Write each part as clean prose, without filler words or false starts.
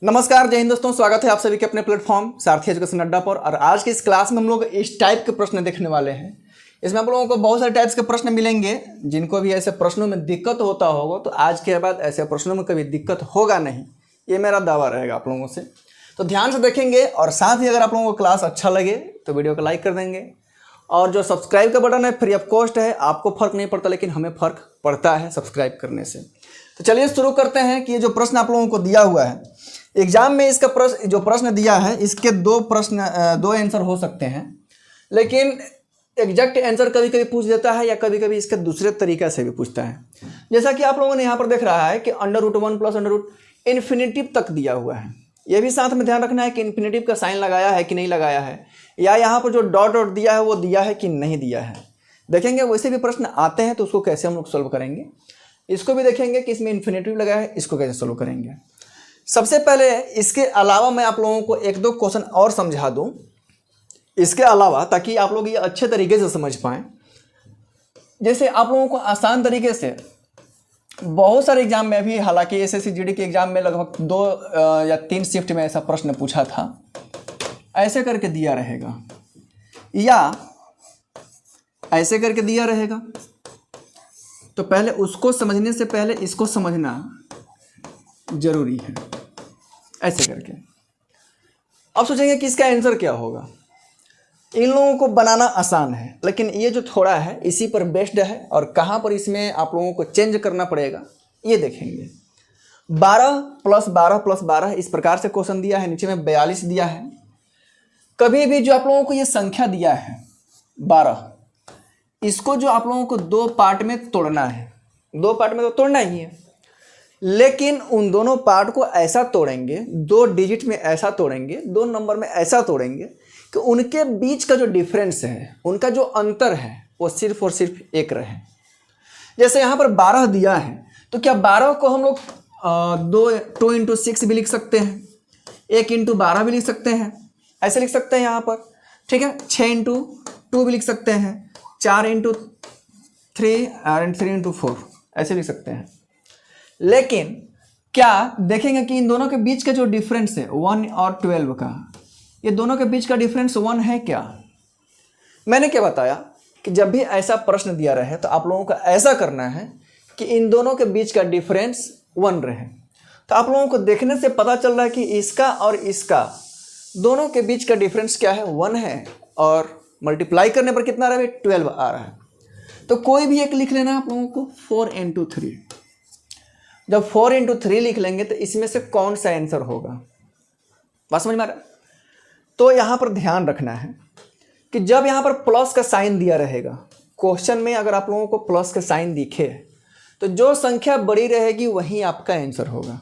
नमस्कार, जय हिंद दोस्तों। स्वागत है आप सभी के अपने प्लेटफॉर्म सारथी एजुकेशन अड्डा पर। और आज की इस क्लास में हम लोग इस टाइप के प्रश्न देखने वाले हैं। इसमें आप लोगों को बहुत सारे टाइप्स के प्रश्न मिलेंगे। जिनको भी ऐसे प्रश्नों में दिक्कत होता होगा तो आज के बाद ऐसे प्रश्नों में कभी दिक्कत होगा नहीं, ये मेरा दावा रहेगा आप लोगों से। तो ध्यान से देखेंगे और साथ ही अगर आप लोगों को क्लास अच्छा लगे तो वीडियो को लाइक कर देंगे। और जो सब्सक्राइब का बटन है फ्री ऑफ कॉस्ट है, आपको फ़र्क नहीं पड़ता लेकिन हमें फ़र्क पड़ता है सब्सक्राइब करने से। तो चलिए शुरू करते हैं कि ये जो प्रश्न आप लोगों को दिया हुआ है एग्जाम में, इसका प्रश्न दिया है, इसके दो आंसर हो सकते हैं। लेकिन एग्जैक्ट आंसर कभी कभी पूछ देता है या कभी कभी इसके दूसरे तरीके से भी पूछता है। जैसा कि आप लोगों ने यहाँ पर देख रहा है कि √1 + √ इन्फिनेटिव तक दिया हुआ है। ये भी साथ में ध्यान रखना है कि इन्फिनेटिव का साइन लगाया है कि नहीं लगाया है, या यहाँ पर जो डॉट डॉट दिया है वो दिया है कि नहीं दिया है। देखेंगे वैसे भी प्रश्न आते हैं तो उसको कैसे हम लोग सोल्व करेंगे। इसको भी देखेंगे कि इसमें इन्फिनेटिव लगा है, इसको कैसे सोल्व करेंगे। सबसे पहले इसके अलावा मैं आप लोगों को एक दो क्वेश्चन और समझा दूं इसके अलावा, ताकि आप लोग ये अच्छे तरीके से समझ पाएं। जैसे आप लोगों को आसान तरीके से बहुत सारे एग्जाम में भी, हालांकि एसएससी जीडी के एग्जाम में लगभग 2 या 3 शिफ्ट में ऐसा प्रश्न पूछा था। ऐसे करके दिया रहेगा या ऐसे करके दिया रहेगा, तो पहले उसको समझने से पहले इसको समझना जरूरी है। ऐसे करके अब सोचेंगे कि इसका आंसर क्या होगा। इन लोगों को बनाना आसान है, लेकिन ये जो थोड़ा है इसी पर बेस्ड है और कहाँ पर इसमें आप लोगों को चेंज करना पड़ेगा ये देखेंगे। 12 + 12 + 12 इस प्रकार से क्वेश्चन दिया है, नीचे में 42 दिया है। कभी भी जो आप लोगों को ये संख्या दिया है 12, इसको जो आप लोगों को 2 पार्ट में तोड़ना है। 2 पार्ट में तो तोड़ना ही है, लेकिन उन दोनों पार्ट को ऐसा तोड़ेंगे, 2 डिजिट में ऐसा तोड़ेंगे, 2 नंबर में ऐसा तोड़ेंगे कि उनके बीच का जो डिफरेंस है, उनका जो अंतर है वो सिर्फ और सिर्फ 1 रहे। जैसे यहाँ पर 12 दिया है तो क्या 12 को हम लोग 2 × 6 भी लिख सकते हैं, 1 × 12 भी लिख सकते हैं, ऐसे लिख सकते हैं यहाँ पर, ठीक है। 6 × 2 भी लिख सकते हैं, 4 × 3 और 3 × 4 ऐसे लिख सकते हैं। लेकिन क्या देखेंगे कि इन दोनों के बीच का जो डिफरेंस है 1 और 12 का, ये दोनों के बीच का डिफरेंस 1 है क्या? मैंने क्या बताया कि जब भी ऐसा प्रश्न दिया रहे तो आप लोगों को ऐसा करना है कि इन दोनों के बीच का डिफरेंस 1 रहे। तो आप लोगों को देखने से पता चल रहा है कि इसका और इसका दोनों के बीच का डिफरेंस क्या है, 1 है, और मल्टीप्लाई करने पर कितना रहा है, 12 आ रहा है। तो कोई भी एक लिख लेना है आप लोगों को, 4 × 3। जब 4 × 3 लिख लेंगे तो इसमें से कौन सा आंसर होगा, बात समझ में आ रहा है? तो यहाँ पर ध्यान रखना है कि जब यहाँ पर प्लस का साइन दिया रहेगा क्वेश्चन में, अगर आप लोगों को प्लस का साइन दिखे तो जो संख्या बड़ी रहेगी वही आपका आंसर होगा।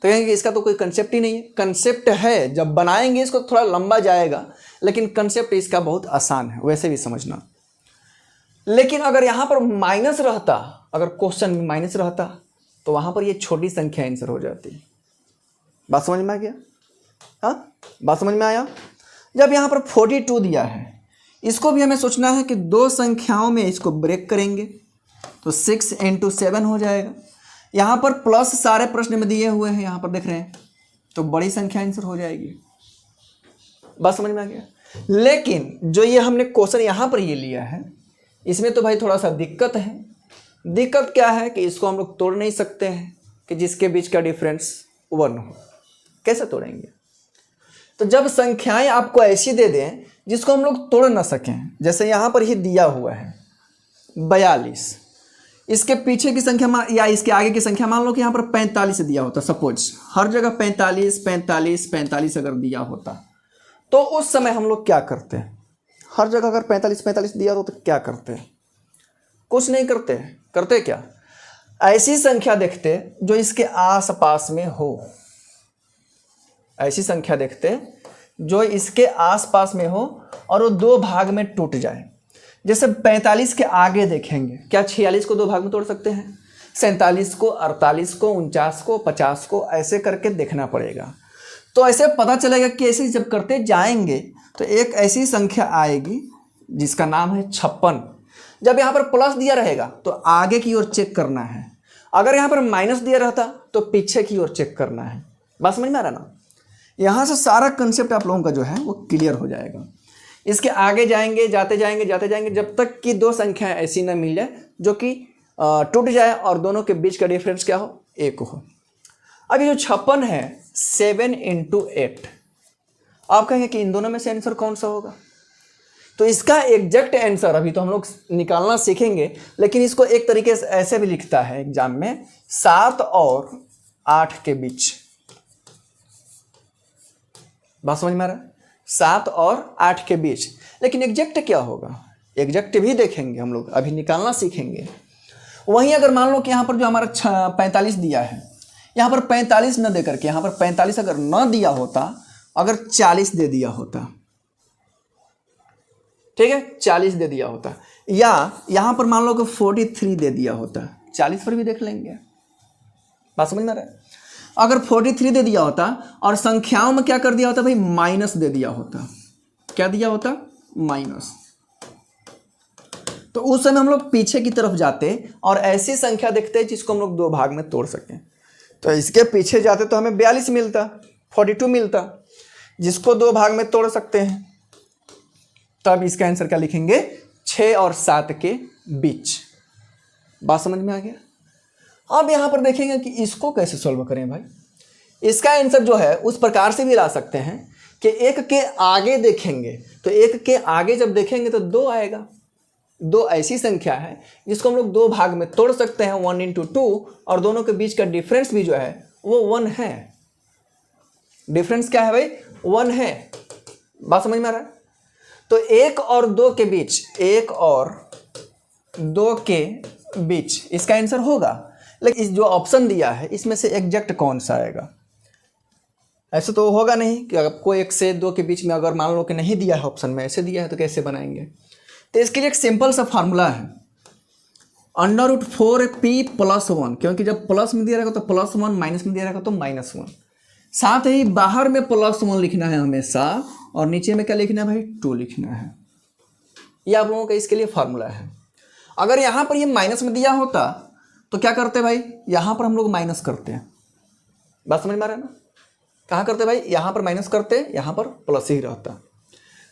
तो कहेंगे इसका तो कोई कंसेप्ट ही नहीं है। कंसेप्ट है, जब बनाएंगे इसको थोड़ा लंबा जाएगा, लेकिन कंसेप्ट इसका बहुत आसान है, वैसे भी समझना। लेकिन अगर यहाँ पर माइनस रहता, अगर क्वेश्चन में माइनस रहता तो वहाँ पर ये छोटी संख्या आंसर हो जाती। बात समझ में आ गया? हाँ, बात समझ में आया? जब यहाँ पर 42 दिया है, इसको भी हमें सोचना है कि 2 संख्याओं में इसको ब्रेक करेंगे तो 6 × 7 हो जाएगा। यहाँ पर प्लस सारे प्रश्न में दिए हुए हैं, यहाँ पर देख रहे हैं, तो बड़ी संख्या आंसर हो जाएगी। बात समझ में आ गया? लेकिन जो ये हमने क्वेश्चन यहाँ पर ये लिया है, इसमें तो भाई थोड़ा सा दिक्कत है। दिक्कत क्या है कि इसको हम लोग तोड़ नहीं सकते हैं कि जिसके बीच का डिफरेंस 1 हो। कैसे तोड़ेंगे? तो जब संख्याएं आपको ऐसी दे दें जिसको हम लोग तोड़ ना सकें, जैसे यहाँ पर ही दिया हुआ है 42, इसके पीछे की संख्या या इसके आगे की संख्या मान लो कि यहाँ पर 45 दिया होता, सपोज हर जगह 45 45 45 अगर दिया होता तो उस समय हम लोग क्या करते हैं? हर जगह अगर 45 45 दिया हो तो क्या करते हैं? कुछ नहीं करते। करते क्या? ऐसी संख्या देखते जो इसके आसपास में हो, ऐसी संख्या देखते जो इसके आसपास में हो और वो 2 भाग में टूट जाए। जैसे 45 के आगे देखेंगे, क्या 46 को 2 भाग में तोड़ सकते हैं? 47 को, 48 को, 49 को, 50 को, ऐसे करके देखना पड़ेगा। तो ऐसे पता चलेगा कि ऐसे जब करते जाएंगे तो एक ऐसी संख्या आएगी जिसका नाम है 56। जब यहाँ पर प्लस दिया रहेगा तो आगे की ओर चेक करना है, अगर यहाँ पर माइनस दिया रहता तो पीछे की ओर चेक करना है। बात समझ में आ रहा ना। यहाँ से सारा कंसेप्ट आप लोगों का जो है वो क्लियर हो जाएगा। इसके आगे जाएंगे, जाते जाएंगे जब तक कि दो संख्याएं ऐसी ना मिल जाए जो कि टूट जाए और दोनों के बीच का डिफरेंस क्या हो, 1 हो। अब ये जो 56 है 7 × 8, आप कहेंगे कि इन दोनों में से आंसर कौन सा होगा। तो इसका एग्जैक्ट आंसर अभी तो हम लोग निकालना सीखेंगे, लेकिन इसको एक तरीके से ऐसे भी लिखता है एग्जाम में, 7 और 8 के बीच। बात समझ में आ रहा है, 7 और 8 के बीच। लेकिन एग्जैक्ट क्या होगा, एग्जैक्ट भी देखेंगे हम लोग, अभी निकालना सीखेंगे। वहीं अगर मान लो कि यहाँ पर जो हमारा 45 दिया है, यहाँ पर 45 न दे करके यहाँ पर 45 अगर न दिया होता, अगर 40 दे दिया होता, ठीक है, 40 दे दिया होता, या यहाँ पर मान लो कि 43 दे दिया होता, 40 पर भी देख लेंगे। बात समझ में आ रहा है। अगर 43 दे दिया होता और संख्याओं में क्या कर दिया होता भाई, माइनस दे दिया होता। क्या दिया होता, माइनस। तो उस समय हम लोग पीछे की तरफ जाते और ऐसी संख्या देखते हैं जिसको हम लोग 2 भाग में तोड़ सकें। तो इसके पीछे जाते तो हमें 42 मिलता, 42 मिलता, जिसको 2 भाग में तोड़ सकते हैं। तब इसका आंसर क्या लिखेंगे, 6 और 7 के बीच। बात समझ में आ गया। अब यहां पर देखेंगे कि इसको कैसे सॉल्व करें भाई। इसका आंसर जो है उस प्रकार से भी ला सकते हैं कि 1 के आगे देखेंगे, तो 1 के आगे जब देखेंगे तो 2 आएगा। 2 ऐसी संख्या है जिसको हम लोग 2 भाग में तोड़ सकते हैं, 1 × 2, और दोनों के बीच का डिफरेंस भी जो है वो 1 है। डिफरेंस क्या है भाई, 1 है। बात समझ में आ रहा है। तो 1 और 2 के बीच, 1 और 2 के बीच इसका आंसर होगा। लेकिन इस जो ऑप्शन दिया है इसमें से एग्जैक्ट कौन सा आएगा, ऐसे तो होगा नहीं कि आपको 1 से 2 के बीच में अगर मान लो कि नहीं दिया है ऑप्शन में, ऐसे दिया है तो कैसे बनाएंगे। तो इसके लिए एक सिंपल सा फार्मूला है, √4p + 1, क्योंकि जब प्लस में दिया रहेगा तो +1, माइनस में दिया रहेगा तो -1। साथ ही बाहर में +1 लिखना है हमेशा, और नीचे में क्या लिखना है भाई, 2 लिखना है। ये आप लोगों का इसके लिए फार्मूला है। अगर यहाँ पर ये माइनस में दिया होता तो क्या करते भाई, यहाँ पर हम लोग माइनस करते हैं। बात समझ में आ रहा है ना। कहाँ करते भाई, यहाँ पर माइनस करते, यहाँ पर प्लस ही रहता।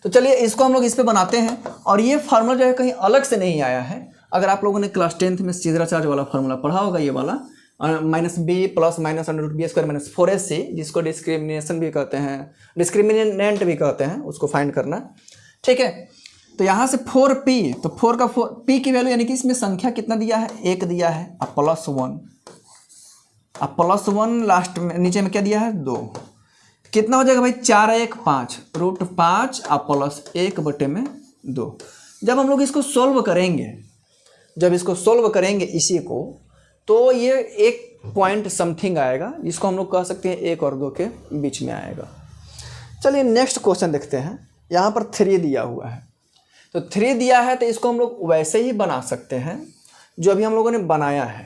तो चलिए इसको हम लोग इस पे बनाते हैं, और ये फार्मूला जो है कहीं अलग से नहीं आया है। अगर आप लोगों ने क्लास 10th में सीधराचार्य वाला फार्मूला पढ़ा होगा, ये वाला -b + -√b² - 4ac, जिसको डिस्क्रिमिनेशन भी कहते हैं, डिस्क्रिमिनेंट भी कहते हैं, उसको फाइंड करना, ठीक है। तो यहाँ से 4p, तो 4 का p की वैल्यू यानी कि इसमें संख्या कितना दिया है, 1 दिया है, अब +1, अब +1 लास्ट में, नीचे में क्या दिया है, 2। कितना हो जाएगा भाई, 4 1 5, √5 अब +1/2। जब हम लोग इसको सोल्व करेंगे, जब इसको सोल्व करेंगे इसी को, तो ये 1 पॉइंट समथिंग आएगा, जिसको हम लोग कह सकते हैं 1 और 2 के बीच में आएगा। चलिए नेक्स्ट क्वेश्चन देखते हैं। यहाँ पर 3 दिया हुआ है, तो 3 दिया है तो इसको हम लोग वैसे ही बना सकते हैं जो अभी हम लोगों ने बनाया है।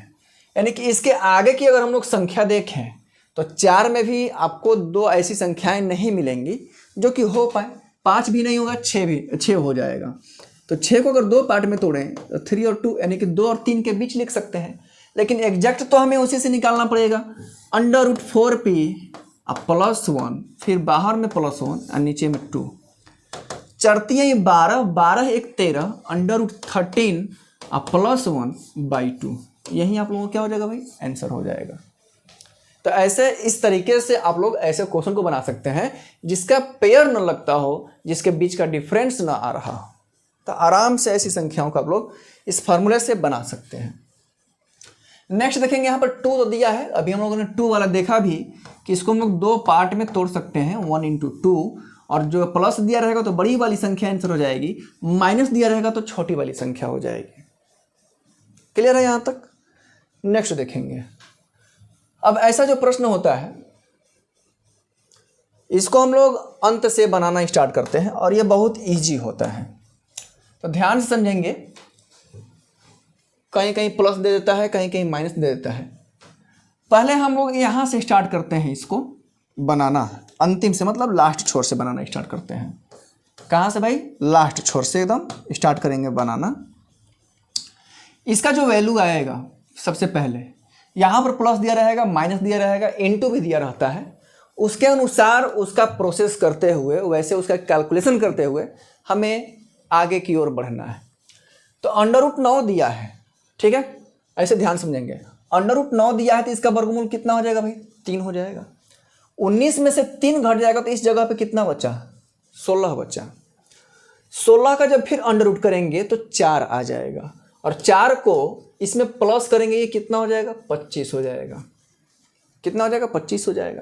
यानी कि इसके आगे की अगर हम लोग संख्या देखें तो 4 में भी आपको 2 ऐसी संख्याएं नहीं मिलेंगी जो कि हो पाए। 5 भी नहीं होगा, 6 हो जाएगा। तो 6 को अगर 2 पार्ट में तोड़ें तो 3 और 2 यानी कि 2 और 3 के बीच लिख सकते हैं। लेकिन एग्जैक्ट तो हमें उसी से निकालना पड़ेगा, √4p अब +1, फिर बाहर में +1 और नीचे में 2। चढ़ती है ये 12, 12 1 13, √13 अब +1/2। यही आप लोगों को क्या हो जाएगा भाई, आंसर हो जाएगा। तो ऐसे इस तरीके से आप लोग ऐसे क्वेश्चन को बना सकते हैं जिसका पेयर न लगता हो, जिसके बीच का डिफरेंस ना आ रहा हो। तो आराम से ऐसी संख्याओं को आप लोग इस फार्मूले से बना सकते हैं। नेक्स्ट देखेंगे, यहाँ पर 2 तो दिया है, अभी हम लोगों ने 2 वाला देखा भी कि इसको हम लोग 2 पार्ट में तोड़ सकते हैं, 1 × 2, और जो प्लस दिया रहेगा तो बड़ी वाली संख्या आंसर हो जाएगी, माइनस दिया रहेगा तो छोटी वाली संख्या हो जाएगी। क्लियर है यहाँ तक। नेक्स्ट देखेंगे। अब ऐसा जो प्रश्न होता है इसको हम लोग अंत से बनाना स्टार्ट करते हैं, और ये बहुत इजी होता है, तो ध्यान से समझेंगे। कहीं कहीं प्लस दे देता है, कहीं कहीं माइनस दे देता है। पहले हम लोग यहाँ से स्टार्ट करते हैं इसको बनाना, अंतिम से मतलब लास्ट छोर से बनाना स्टार्ट करते हैं। कहाँ से भाई, लास्ट छोर से एकदम स्टार्ट करेंगे बनाना। इसका जो वैल्यू आएगा सबसे पहले, यहाँ पर प्लस दिया रहेगा, माइनस दिया रहेगा, इनटू भी दिया रहता है, उसके अनुसार उसका प्रोसेस करते हुए, वैसे उसका कैलकुलेशन करते हुए हमें आगे की ओर बढ़ना है। तो √9 दिया है, ठीक है, ऐसे ध्यान समझेंगे। √9 दिया है तो इसका वर्गमूल कितना हो जाएगा भाई? 3 हो जाएगा। 19 में से 3 घट जाएगा तो इस जगह पे कितना बचा? 16 बचा। 16 का जब फिर अंडर करेंगे तो 4 आ जाएगा, और 4 को इसमें प्लस करेंगे, ये कितना हो जाएगा? 25 हो जाएगा। कितना हो जाएगा? 25 हो जाएगा।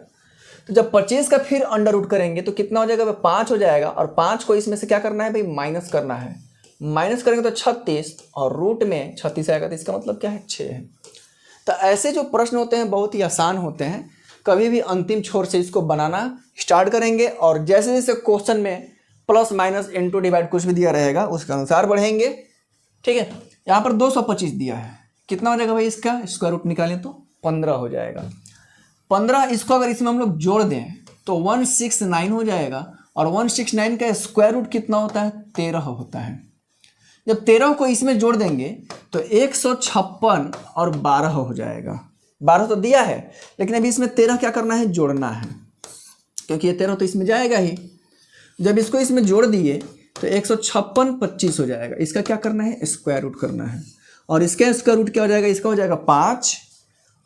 तो जब 25 का फिर अंडर करेंगे तो कितना हो जाएगा? 5 हो जाएगा, और 5 को इसमें से क्या करना है भाई? माइनस करना है। माइनस करेंगे तो 36, और रूट में 36 आएगा, तो इसका मतलब क्या है? 6 है। तो ऐसे जो प्रश्न होते हैं बहुत ही आसान होते हैं। कभी भी अंतिम छोर से इसको बनाना स्टार्ट करेंगे, और जैसे जैसे क्वेश्चन में प्लस माइनस इंटू डिवाइड कुछ भी दिया रहेगा उसके अनुसार बढ़ेंगे, ठीक है। यहाँ पर 225 दिया है, कितना हो जाएगा भाई? इसका स्क्वायर रूट निकालें तो 15 हो जाएगा। 15 इसको अगर इसमें हम लोग जोड़ दें तो 169 हो जाएगा, और 169 का स्क्वायर रूट कितना होता है? 13 होता है। जब 13 को इसमें जोड़ देंगे तो 156 और 12 हो जाएगा। 12 तो दिया है, लेकिन अभी इसमें 13 क्या करना है? जोड़ना है, क्योंकि ये 13 तो इसमें जाएगा ही। जब इसको इसमें जोड़ दिए तो 156 25 हो जाएगा। इसका क्या करना है? स्क्वायर रूट करना है, और इसका स्क्वायर रूट क्या हो जाएगा? इसका हो जाएगा 5,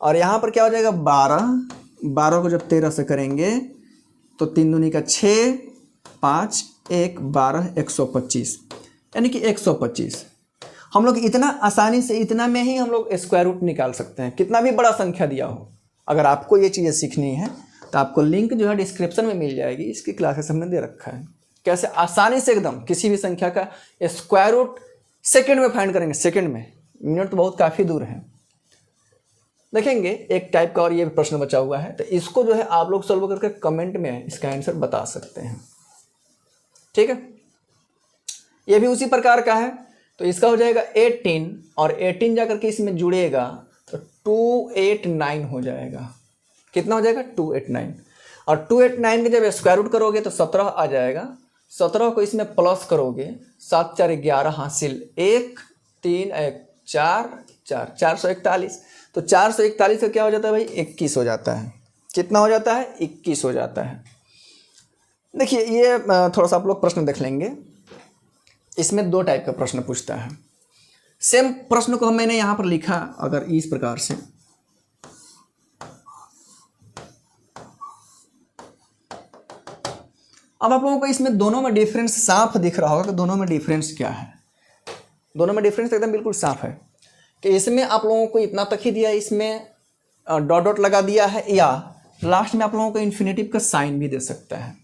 और यहाँ पर क्या हो जाएगा? 12। 12 को जब 13 से करेंगे तो 3 दूनी का 6, 5 1 12 125, यानी कि 125। हम लोग इतना आसानी से, इतना में ही हम लोग स्क्वायर रूट निकाल सकते हैं, कितना भी बड़ा संख्या दिया हो। अगर आपको ये चीज़ें सीखनी है तो आपको लिंक जो है डिस्क्रिप्शन में मिल जाएगी, इसकी क्लासेस हमने दे रखा है। कैसे आसानी से एकदम किसी भी संख्या का स्क्वायर रूट सेकंड में फाइंड करेंगे। सेकंड में, मिनट तो बहुत काफ़ी दूर है। देखेंगे एक टाइप का और ये प्रश्न बचा हुआ है, तो इसको जो है आप लोग सॉल्व करके कमेंट में इसका आंसर बता सकते हैं, ठीक है। ये भी उसी प्रकार का है, तो इसका हो जाएगा 18, और 18 जाकर के इसमें जुड़ेगा तो 289 हो जाएगा। कितना हो जाएगा? 289, और 289 के जब स्क्वायर रूट करोगे तो 17 आ जाएगा। 17 को इसमें प्लस करोगे, 7 4 11 हासिल 1 3 1 4 4 441। तो 441 का क्या हो जाता है भाई? 21 हो जाता है। कितना हो जाता है? 21 हो जाता है। देखिए ये थोड़ा सा आप लोग प्रश्न देख लेंगे। इसमें 2 टाइप का प्रश्न पूछता है। सेम प्रश्न को मैंने यहाँ पर लिखा अगर इस प्रकार से, अब आप लोगों को इसमें दोनों में डिफरेंस साफ दिख रहा होगा कि दोनों में डिफरेंस क्या है। दोनों में डिफरेंस एकदम बिल्कुल साफ है कि इसमें आप लोगों को इतना तक ही दिया, इसमें डॉट डॉट लगा दिया है, या लास्ट में आप लोगों को इन्फिनेटिव का साइन भी दे सकता है।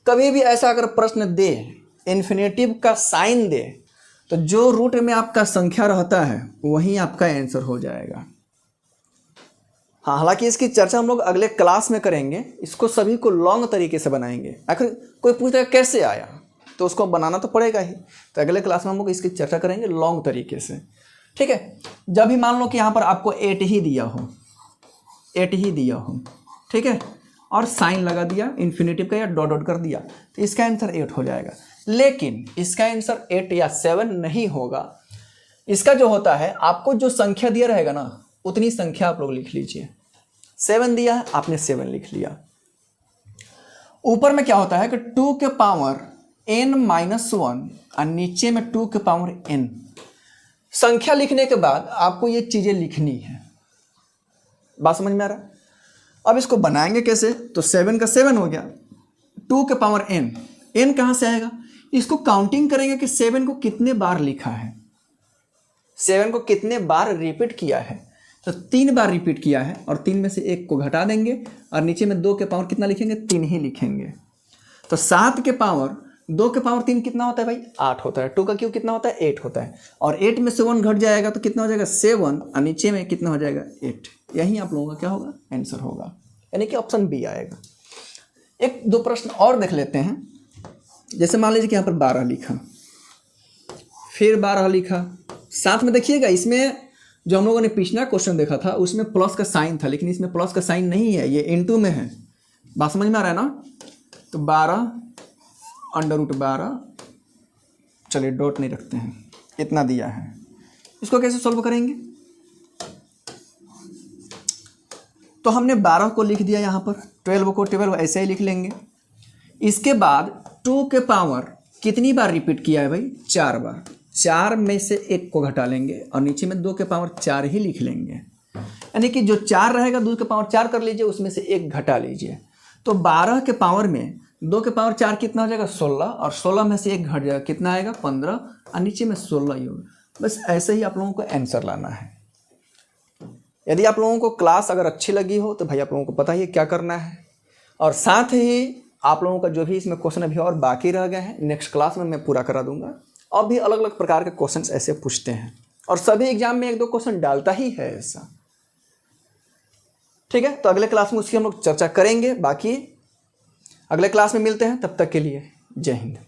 कभी भी ऐसा अगर प्रश्न दे, इन्फिनेटिव का साइन दे, तो जो रूट में आपका संख्या रहता है वही आपका आंसर हो जाएगा। हाँ, हालांकि इसकी चर्चा हम लोग अगले क्लास में करेंगे। इसको सभी को लॉन्ग तरीके से बनाएंगे। आखिर कोई पूछता है कैसे आया, तो उसको बनाना तो पड़ेगा ही। तो अगले क्लास में हम लोग इसकी चर्चा करेंगे लॉन्ग तरीके से, ठीक है। जब भी मान लो कि यहाँ पर आपको 8 ही दिया हो, 8 ही दिया हो, ठीक है, और साइन लगा दिया इन्फिनेटिव का या डॉट डॉट कर दिया, तो इसका आंसर 8 हो जाएगा। लेकिन इसका आंसर 8 या 7 नहीं होगा। इसका जो होता है, आपको जो संख्या दिया रहेगा ना, उतनी संख्या आप लोग लिख लीजिए। 7 दिया है, आपने 7 लिख लिया। ऊपर में क्या होता है कि 2 के पावर n-1 और नीचे में 2 के पावर n। संख्या लिखने के बाद आपको ये चीजें लिखनी है। बात समझ में आ रहा है? अब इसको बनाएंगे कैसे? तो 7 का 7 हो गया, 2 के पावर n कहां से आएगा? इसको काउंटिंग करेंगे कि 7 को कितने बार लिखा है, 7 को कितने बार रिपीट किया है। तो 3 बार रिपीट किया है, और 3 में से 1 को घटा देंगे, और नीचे में 2 के पावर कितना लिखेंगे? 3 ही लिखेंगे। तो 7 के पावर 2 के पावर 3 कितना होता है भाई? 8 होता है। 2 का क्यूब कितना होता है? 8 होता है। और 8 में से 1 घट जाएगा तो कितना हो जाएगा? 7, और नीचे में कितना हो जाएगा? 8। यही आप लोगों का क्या होगा? आंसर होगा, यानी कि ऑप्शन बी आएगा। 1-2 प्रश्न और देख लेते हैं। जैसे मान लीजिए कि यहाँ पर 12 लिखा, फिर 12 लिखा, साथ में देखिएगा इसमें जो हम लोगों ने पिछला क्वेश्चन देखा था उसमें प्लस का साइन था, लेकिन इसमें प्लस का साइन नहीं है, ये इनटू में है। बात समझ में आ रहा है ना? तो 12 √12, चलिए डॉट नहीं रखते हैं, इतना दिया है। इसको कैसे सॉल्व करेंगे? तो हमने 12 को लिख दिया यहाँ पर, 12 को 12 ऐसे ही लिख लेंगे। इसके बाद 2 के पावर कितनी बार रिपीट किया है भाई? 4 बार। 4 में से 1 को घटा लेंगे और नीचे में 2 के पावर 4 ही लिख लेंगे, यानी कि जो 4 रहेगा 2 के पावर 4 कर लीजिए, उसमें से 1 घटा लीजिए। तो 12 के पावर में 2 के पावर 4 कितना हो जाएगा? 16, और 16 में से 1 घट जाएगा, कितना आएगा? 15, और नीचे में 16 ही होगा। बस ऐसे ही आप लोगों को आंसर लाना है। यदि आप लोगों को क्लास अगर अच्छी लगी हो तो भाई आप लोगों को पता ही है क्या करना है, और साथ ही आप लोगों का जो भी इसमें क्वेश्चन अभी और बाकी रह गए हैं नेक्स्ट क्लास में मैं पूरा करा दूंगा। और भी अलग अलग प्रकार के क्वेश्चंस ऐसे पूछते हैं, और सभी एग्जाम में 1-2 क्वेश्चन डालता ही है ऐसा। ठीक है, तो अगले क्लास में उसकी हम लोग चर्चा करेंगे। बाकी अगले क्लास में मिलते हैं, तब तक के लिए जय हिंद।